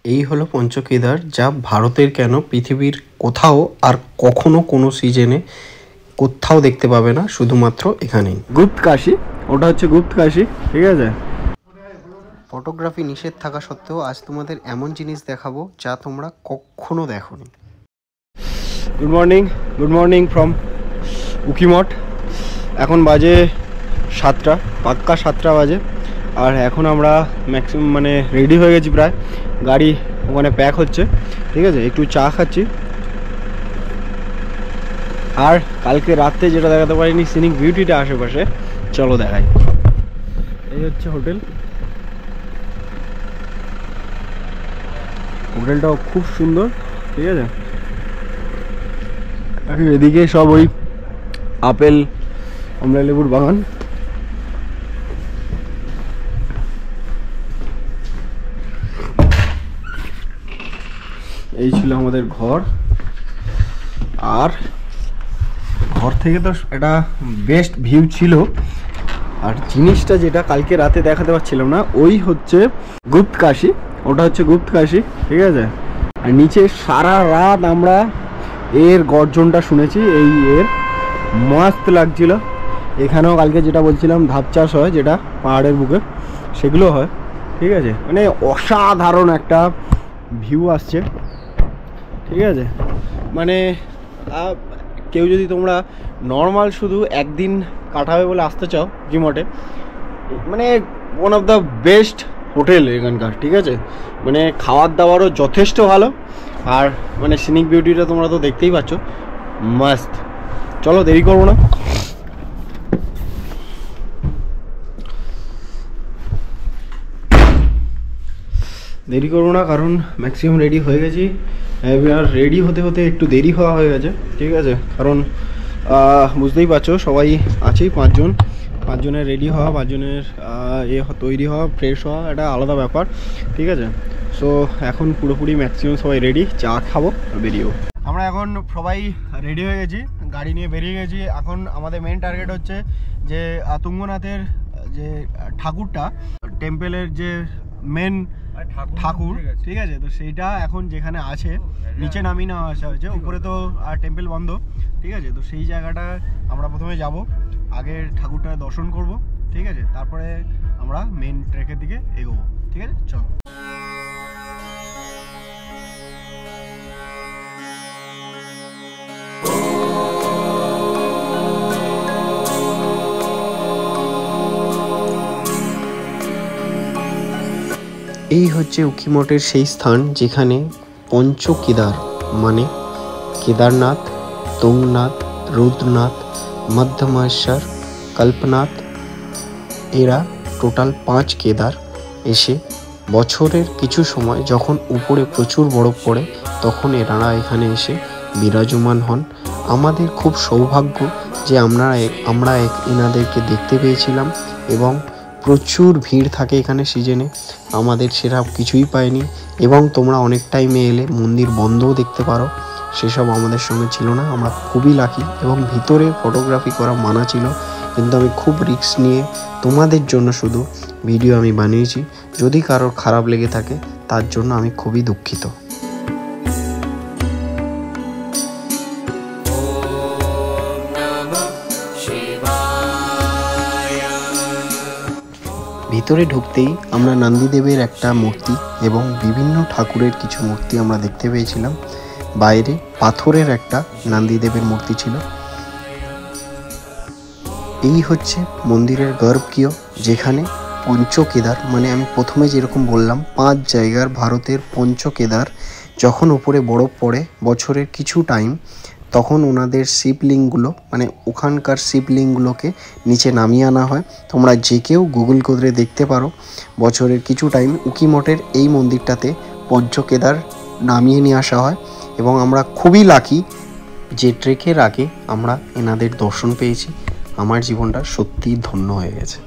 এই হলো পঞ্চকেদার, যা ভারতের কেন পৃথিবীর কোথাও আর কখনো কোনো সিজনে কোথাও দেখতে পাবে না, শুধুমাত্র এখানেই। গুপ্ত কাশী, ওটা হচ্ছে গুপ্ত কাশী, ঠিক আছে। ফটোগ্রাফি নিষেধ থাকা সত্ত্বেও আজ তোমাদের এমন জিনিস দেখাবো যা তোমরা কখনো দেখোনি। Good morning from Ukhimath. এখন বাজে 7টা, পাক্কা 7টা বাজে। আর এখন আমরা ম্যাক্সিমাম মানে রেডি হয়ে গেছি প্রায়, গাড়ি ওখানে প্যাক হচ্ছে, ঠিক আছে। একটু চা খাচ্ছি। আর কালকে রাতে যেটা দেখাতে পারিনি, সিনিক বিউটিটা আশেপাশে, চলো দেখাই। এই হচ্ছে হোটেল, হোটেলটাও খুব সুন্দর, ঠিক আছে। এদিকে সব ওই আপেল কমলা লেবুর বাগান। এই ছিল আমাদের ঘর। আর ঘর থেকে তো এটা বেস্ট ভিউ ছিল। আর জিনিসটা যেটা কালকে রাতে দেখাতে পারছিলাম না, ওই হচ্ছে গুপ্ত কাশী, ওটা হচ্ছে গুপ্ত কাশী, ঠিক আছে। আর নিচে সারা রাত আমরা এর গর্জনটা শুনেছি, এর মস্ত লাগছিল। এখানেও কালকে যেটা বলছিলাম ধাপ চাষ হয়, যেটা পাহাড়ের বুকে, সেগুলো হয়, ঠিক আছে। মানে অসাধারণ একটা ভিউ আসছে, ঠিক আছে। মানে কেউ যদি তোমরা নর্মাল শুধু একদিন কাটাবে বলে আসতে চাও উকিমঠে, মানে one of the best hotel এখানকার, ঠিক আছে। মানে খাওয়ার দাওয়ারও যথেষ্ট ভালো। আর মানে সিনিক বিউটিটা তোমরা তো দেখতেই পাচ্ছ, মাস্ট। চলো দেরি করবো না। কারণ ম্যাক্সিমাম রেডি হয়ে গেছি। এবার রেডি হতে হতে একটু দেরি হওয়া হয়ে গেছে, ঠিক আছে। কারণ বুঝতেই পারছো সবাই আছেই, 5 জন, 5 জনের রেডি হওয়া, 5 জনের তৈরি হওয়া, ফ্রেশ হওয়া, এটা আলাদা ব্যাপার, ঠিক আছে। সো এখন পুরোপুরি ম্যাক্সিমাম সবাই রেডি, চা খাবো আর বেরিয়েও। আমরা এখন সবাই রেডি হয়ে গেছি, গাড়ি নিয়ে বেরিয়ে গেছি। এখন আমাদের মেন টার্গেট হচ্ছে যে তুঙ্গনাথের যে ঠাকুরটা, টেম্পেলের যে মেন ঠাকুর, ঠিক আছে। তো সেইটা এখন যেখানে আছে, নিচে নামিয়ে নেওয়া আসা হয়েছে, উপরে তো আর টেম্পেল বন্ধ, ঠিক আছে। তো সেই জায়গাটা আমরা প্রথমে যাব, আগে ঠাকুরটা দর্শন করব, ঠিক আছে। তারপরে আমরা মেন ট্রেকের দিকে এগোবো, ঠিক আছে। চলো। এই হচ্ছে উকিমঠের সেই স্থান যেখানে পঞ্চকেদার মানে কেদারনাথ, তুঙ্গনাথ, রুদ্রনাথ, মধ্যমেশ্বর, কল্পনাথ, এরা টোটাল 5 কেদার এসে বছরের কিছু সময় যখন উপরে প্রচুর বরফ পড়ে, তখন এনারা এখানে এসে বিরাজমান হন। আমাদের খুব সৌভাগ্য যে আমরা এনাদেরকে দেখতে পেয়েছিলাম, এবং প্রচুর ভিড় থাকে এখানে সিজনে। আমাদের সেটা কিছুই পাইনি, এবং তোমরা অনেক টাইমে এলে মন্দির বন্ধও দেখতে পারো, সেসব আমাদের সঙ্গে ছিল না। আমরা খুবই লাকি, এবং ভিতরে ফটোগ্রাফি করা মানা ছিল, কিন্তু আমি খুব রিস্ক নিয়ে তোমাদের জন্য শুধু ভিডিও আমি বানিয়েছি। যদি কারোর খারাপ লেগে থাকে তার জন্য আমি খুবই দুঃখিত। ভিতরে ঢুকতেই আমরা নন্দীদেবের একটা মূর্তি এবং বিভিন্ন ঠাকুরের কিছু মূর্তি আমরা দেখতে পেয়েছিলাম। বাইরে পাথরের একটা নন্দীদেবের মূর্তি ছিল। এই হচ্ছে মন্দিরের গর্ভগৃহ, যেখানে পঞ্চকেদার মানে আমি প্রথমে যেরকম বললাম 5 জায়গার ভারতের পঞ্চকেদার, যখন উপরে বরফ পড়ে বছরের কিছু টাইম, তখন ওনাদের শিবলিঙ্গগুলো মানে ওখানকার শিবলিঙ্গগুলোকে নিচে নামিয়ে আনা হয়। তোমরা যে কেউ গুগল করে দেখতে পারো, বছরের কিছু টাইম উকিমঠের এই মন্দিরটাতে পঞ্চকেদার নামিয়ে নিয়ে আসা হয়। এবং আমরা খুবই লাকি যে ট্রেকের আগে আমরা এনাদের দর্শন পেয়েছি। আমার জীবনটা সত্যিই ধন্য হয়ে গেছে।